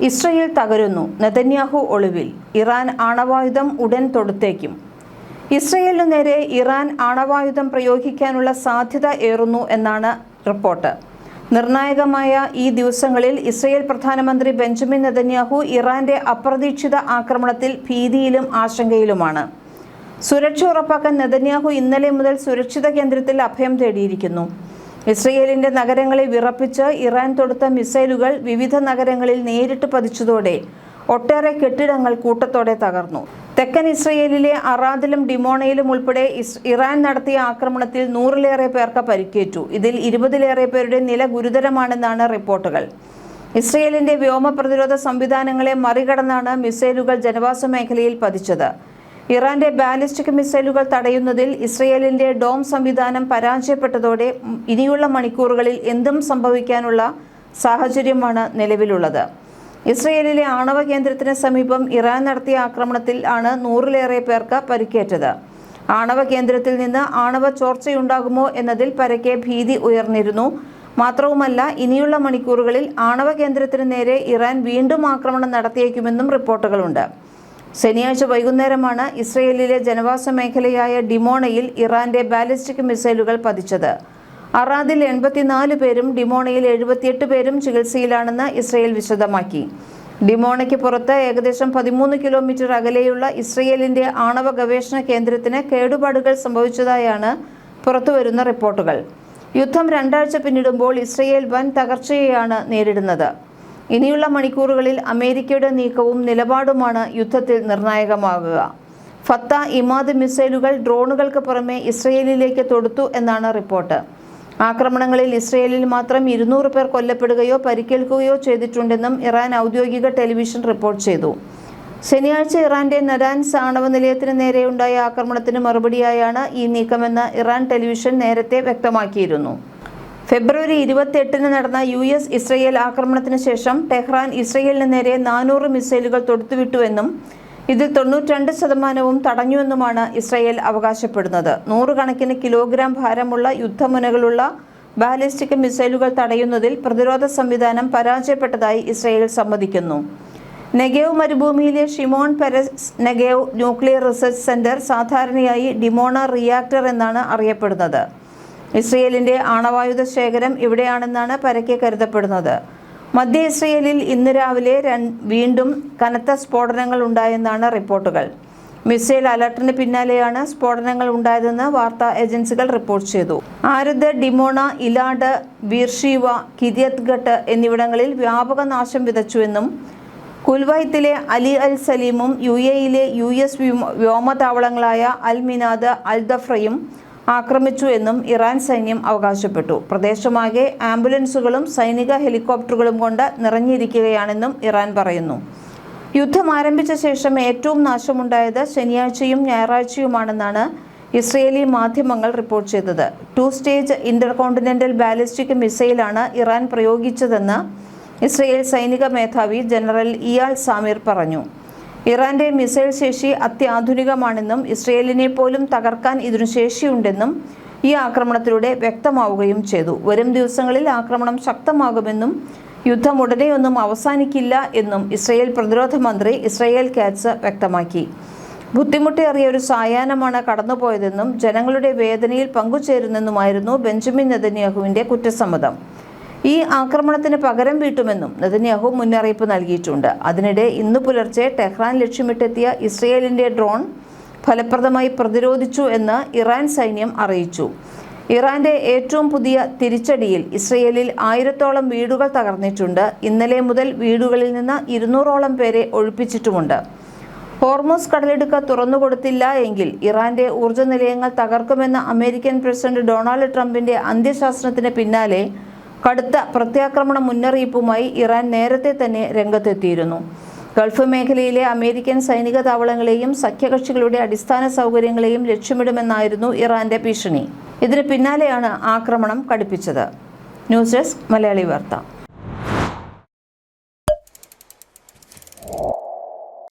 Israel തകരുന്നു, Netanyahu ഒളിവിൽ. Iran ആണവായുധം ഉടൻ തൊടുത്തേക്കും. ഇസ്രയേലിനു നേരെ ഇറാൻ ആണവായുധം പ്രയോഗിക്കാനുള്ള സാധ്യത ഏറുന്നു എന്നാണ് റിപ്പോർട്ട്. നിർണായകമായ ഈ ദിവസങ്ങളിൽ ഇസ്രയേൽ പ്രധാനമന്ത്രി ബെഞ്ചമിൻ നെതന്യാഹു ഇറാന്റെ അപ്രതീക്ഷിത ആക്രമണത്തിൽ ഭീതിയിലും ആശങ്കയിലുമാണ്. സുരക്ഷ ഉറപ്പാക്കാൻ നെതന്യാഹു ഇന്നലെ മുതൽ സുരക്ഷിത കേന്ദ്രത്തിൽ അഭയം തേടിയിരിക്കുന്നു. ഇസ്രയേലിന്റെ നഗരങ്ങളെ വിറപ്പിച്ച് ഇറാൻ തൊടുത്ത മിസൈലുകൾ വിവിധ നഗരങ്ങളിൽ നേരിട്ട് പതിച്ചതോടെ ഒട്ടേറെ കെട്ടിടങ്ങൾ കൂട്ടത്തോടെ തകർന്നു. തെക്കൻ ഇസ്രയേലിലെ അറാദിലും ഡിമോണയിലും ഉൾപ്പെടെ ഇറാൻ നടത്തിയ ആക്രമണത്തിൽ 100-ലേറെ പേർക്ക് പരിക്കേറ്റു. ഇതിൽ 20-ലേറെ പേരുടെ നില ഗുരുതരമാണെന്നാണ് റിപ്പോർട്ടുകൾ. ഇസ്രയേലിന്റെ വ്യോമ പ്രതിരോധ സംവിധാനങ്ങളെ മറികടന്നാണ് മിസൈലുകൾ ജനവാസ മേഖലയിൽ പതിച്ചത്. ഇറാന്റെ ബാലിസ്റ്റിക് മിസൈലുകൾ തടയുന്നതിൽ ഇസ്രയേലിന്റെ ഡോം സംവിധാനം പരാജയപ്പെട്ടതോടെ ഇനിയുള്ള മണിക്കൂറുകളിൽ എന്തും സംഭവിക്കാനുള്ള സാഹചര്യമാണ് നിലവിലുള്ളത്. ഇസ്രയേലിലെ ആണവ കേന്ദ്രത്തിന് സമീപം ഇറാൻ നടത്തിയ ആക്രമണത്തിൽ ആണ് 100-ലേറെ പേർക്ക് പരിക്കേറ്റത്. ആണവ കേന്ദ്രത്തിൽ നിന്ന് ആണവ ചോർച്ചയുണ്ടാകുമോ എന്നതിൽ പരക്കെ ഭീതി ഉയർന്നിരുന്നു. മാത്രവുമല്ല, ഇനിയുള്ള മണിക്കൂറുകളിൽ ആണവ കേന്ദ്രത്തിന് നേരെ ഇറാൻ വീണ്ടും ആക്രമണം നടത്തിയേക്കുമെന്നും റിപ്പോർട്ടുകളുണ്ട്. ശനിയാഴ്ച വൈകുന്നേരമാണ് ഇസ്രയേലിലെ ജനവാസ മേഖലയായ ഡിമോണയിൽ ഇറാന്റെ ബാലിസ്റ്റിക് മിസൈലുകൾ പതിച്ചത്. അറാദിൽ 84 പേരും ഡിമോണയിൽ 78 പേരും ചികിത്സയിലാണെന്ന് ഇസ്രയേൽ വിശദമാക്കി. ഡിമോണയ്ക്ക് പുറത്ത് ഏകദേശം 13 കിലോമീറ്റർ അകലെയുള്ള ഇസ്രയേലിന്റെ ആണവ ഗവേഷണ കേന്ദ്രത്തിന് കേടുപാടുകൾ സംഭവിച്ചതായാണ് പുറത്തുവരുന്ന റിപ്പോർട്ടുകൾ. യുദ്ധം 2 ആഴ്ച പിന്നിടുമ്പോൾ ഇസ്രയേൽ വൻ തകർച്ചയെയാണ് നേരിടുന്നത്. ഇനിയുള്ള മണിക്കൂറുകളിൽ അമേരിക്കയുടെ നീക്കവും നിലപാടുമാണ് യുദ്ധത്തിൽ നിർണായകമാകുക. ഫത്ത, ഇമാദ് മിസൈലുകൾ ഡ്രോണുകൾക്ക് പുറമെ ഇസ്രയേലിലേക്ക് തൊടുത്തു എന്നാണ് റിപ്പോർട്ട്. ആക്രമണങ്ങളിൽ ഇസ്രയേലിൽ മാത്രം 200 പേർ കൊല്ലപ്പെടുകയോ പരിക്കേൽക്കുകയോ ചെയ്തിട്ടുണ്ടെന്നും ഇറാൻ ഔദ്യോഗിക ടെലിവിഷൻ റിപ്പോർട്ട് ചെയ്തു. ശനിയാഴ്ച ഇറാന്റെ നടാൻസ് ആണവ നിലയത്തിന് നേരെയുണ്ടായ ആക്രമണത്തിന് മറുപടിയായാണ് ഈ നീക്കമെന്ന് ഇറാൻ ടെലിവിഷൻ നേരത്തെ വ്യക്തമാക്കിയിരുന്നു. ഫെബ്രുവരി 28-ന് നടന്ന US ഇസ്രയേൽ ആക്രമണത്തിന് ശേഷം ടെഹ്റാൻ ഇസ്രയേലിന് നേരെ 400 മിസൈലുകൾ തൊടുത്തുവിട്ടുവെന്നും ഇതിൽ 92% തടഞ്ഞുവെന്നുമാണ് ഇസ്രയേൽ അവകാശപ്പെടുന്നത്. 100 കണക്കിന് കിലോഗ്രാം ഭാരമുള്ള യുദ്ധമുനകളുള്ള ബാലിസ്റ്റിക് മിസൈലുകൾ തടയുന്നതിൽ പ്രതിരോധ സംവിധാനം പരാജയപ്പെട്ടതായി ഇസ്രയേൽ സമ്മതിക്കുന്നു. നെഗേവ് മരുഭൂമിയിലെ Shimon Perez Negev nuclear research centre സാധാരണയായി ഡിമോണ റിയാക്ടർ എന്നാണ് അറിയപ്പെടുന്നത്. ഇസ്രയേലിന്റെ ആണവായുധ ശേഖരം ഇവിടെയാണെന്നാണ് പരക്കെ കരുതപ്പെടുന്നത്. മധ്യ ഇസ്രയേലിൽ ഇന്ന് രാവിലെ വീണ്ടും കനത്ത സ്ഫോടനങ്ങൾ ഉണ്ടായെന്നാണ് റിപ്പോർട്ടുകൾ. മിസൈൽ അലർട്ടിന് പിന്നാലെയാണ് സ്ഫോടനങ്ങൾ ഉണ്ടായതെന്ന് വാർത്താ ഏജൻസികൾ റിപ്പോർട്ട് ചെയ്തു. ആരദ്, ഡിമോണ, ഇലാഡ്, ബീർഷീവ, കിര്യത്ത് ഗട്ട് എന്നിവിടങ്ങളിൽ വ്യാപക നാശം വിതച്ചുവെന്നും കുൽവൈത്തിലെ അലി അൽ സലീമും UAEയിലെ US വ്യോമതാവളങ്ങളായ അൽ മിനാദ്, അൽ ദഫ്രയും ആക്രമിച്ചു എന്നും ഇറാൻ സൈന്യം അവകാശപ്പെട്ടു. പ്രദേശമാകെ ആംബുലൻസുകളും സൈനിക ഹെലികോപ്റ്ററുകളും കൊണ്ട് നിറഞ്ഞിരിക്കുകയാണെന്നും ഇറാൻ പറയുന്നു. യുദ്ധം ആരംഭിച്ച ശേഷം ഏറ്റവും നാശമുണ്ടായത് ശനിയാഴ്ചയും ഞായറാഴ്ചയുമാണെന്നാണ് ഇസ്രയേലി മാധ്യമങ്ങൾ റിപ്പോർട്ട് ചെയ്തത്. 2 സ്റ്റേജ് ഇന്റർകോണ്ടിനെന്റൽ ബാലിസ്റ്റിക് മിസൈലാണ് ഇറാൻ പ്രയോഗിച്ചതെന്ന് ഇസ്രയേൽ സൈനിക മേധാവി ജനറൽ ഇയാൽ സാമിർ പറഞ്ഞു. ഇറാന്റെ മിസൈൽ ശേഷി അത്യാധുനികമാണെന്നും ഇസ്രയേലിനെ പോലും തകർക്കാൻ ഇതിനു ശേഷിയുണ്ടെന്നും ഈ ആക്രമണത്തിലൂടെ വ്യക്തമാവുകയും ചെയ്തു. വരും ദിവസങ്ങളിൽ ആക്രമണം ശക്തമാകുമെന്നും യുദ്ധം ഉടനെയൊന്നും അവസാനിക്കില്ല എന്നും ഇസ്രയേൽ പ്രതിരോധ മന്ത്രി ഇസ്രയേൽ കാറ്റ്സ് വ്യക്തമാക്കി. ബുദ്ധിമുട്ടേറിയ ഒരു സായാഹ്നമാണ് കടന്നുപോയതെന്നും ജനങ്ങളുടെ വേദനയിൽ പങ്കുചേരുന്നെന്നുമായിരുന്നു ബെഞ്ചമിൻ നെതന്യാഹുവിന്റെ കുറ്റസമ്മതം. ഈ ആക്രമണത്തിന് പകരം വീട്ടുമെന്നും നെതന്യാഹു മുന്നറിയിപ്പ് നൽകിയിട്ടുണ്ട്. അതിനിടെ ഇന്ന് പുലർച്ചെ ടെഹ്റാൻ ലക്ഷ്യമിട്ടെത്തിയ ഇസ്രയേലിന്റെ ഡ്രോൺ ഫലപ്രദമായി പ്രതിരോധിച്ചു എന്ന് ഇറാൻ സൈന്യം അറിയിച്ചു. ഇറാന്റെ ഏറ്റവും പുതിയ തിരിച്ചടിയിൽ ഇസ്രയേലിൽ 1000-ഓളം വീടുകൾ തകർന്നിട്ടുണ്ട്. ഇന്നലെ മുതൽ വീടുകളിൽ നിന്ന് 200-ഓളം പേരെ ഒഴിപ്പിച്ചിട്ടുമുണ്ട്. ഹോർമൂസ് കടലിടുക്ക് തുറന്നുകൊടുത്തില്ല എങ്കിൽ ഇറാന്റെ ഊർജ്ജ നിലയങ്ങൾ തകർക്കുമെന്ന അമേരിക്കൻ പ്രസിഡന്റ് ഡൊണാൾഡ് ട്രംപിന്റെ അന്ത്യശാസനത്തിന് പിന്നാലെ കടുത്ത പ്രത്യാക്രമണ മുന്നറിയിപ്പുമായി ഇറാൻ നേരത്തെ തന്നെ രംഗത്തെത്തിയിരുന്നു. ഗൾഫ് മേഖലയിലെ അമേരിക്കൻ സൈനിക താവളങ്ങളെയും സഖ്യകക്ഷികളുടെ അടിസ്ഥാന സൗകര്യങ്ങളെയും ലക്ഷ്യമിടുമെന്നായിരുന്നു ഇറാന്റെ ഭീഷണി. ഇതിന് പിന്നാലെയാണ് ആക്രമണം കടുപ്പിച്ചത്. ന്യൂസ് ഡെസ്ക് മലയാളി വാർത്ത.